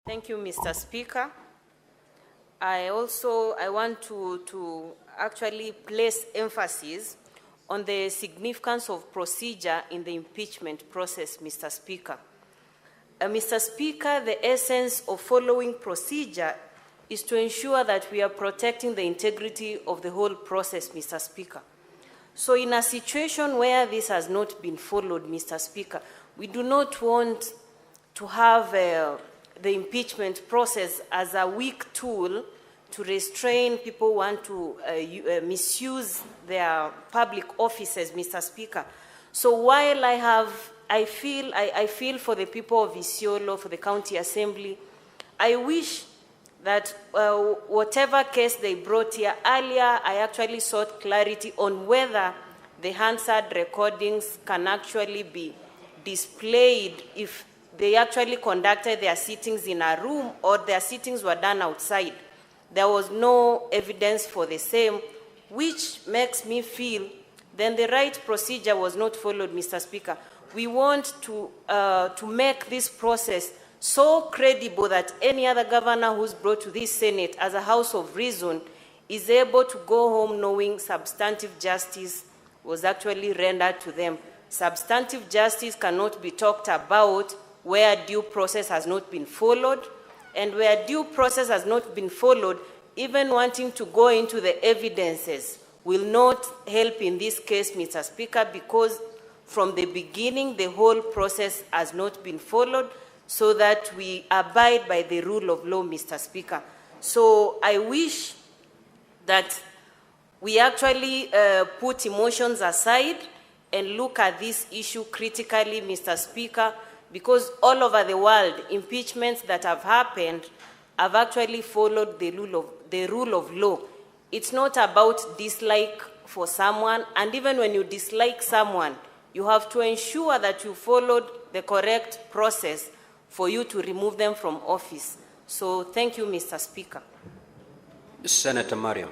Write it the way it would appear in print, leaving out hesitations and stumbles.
Thank you, Mr. Speaker. I want to actually place emphasis on the significance of procedure in the impeachment process, Mr. Speaker. Mr. Speaker, the essence of following procedure is to ensure that we are protecting the integrity of the whole process, Mr. Speaker. So in a situation where this has not been followed, Mr. Speaker, we do not want to have the impeachment process as a weak tool to restrain people who want to misuse their public offices, Mr. Speaker. So while I feel for the people of Isiolo, for the County Assembly, I wish that whatever case they brought here earlier, I actually sought clarity on whether the Hansard recordings can actually be displayed if they actually conducted their sittings in a room or their sittings were done outside. There was no evidence for the same, which makes me feel then the right procedure was not followed, Mr. Speaker. We want to make this process so credible that any other governor who's brought to this Senate as a house of reason is able to go home knowing substantive justice was actually rendered to them. Substantive justice cannot be talked about where due process has not been followed, and where due process has not been followed, even wanting to go into the evidences will not help in this case, Mr. Speaker, because from the beginning, the whole process has not been followed so that we abide by the rule of law, Mr. Speaker. So I wish that we actually put emotions aside and look at this issue critically, Mr. Speaker, because all over the world, impeachments that have happened have actually followed the rule of law. It's not about dislike for someone, and even when you dislike someone, you have to ensure that you followed the correct process for you to remove them from office. So thank you, Mr. Speaker. Senator Mariam.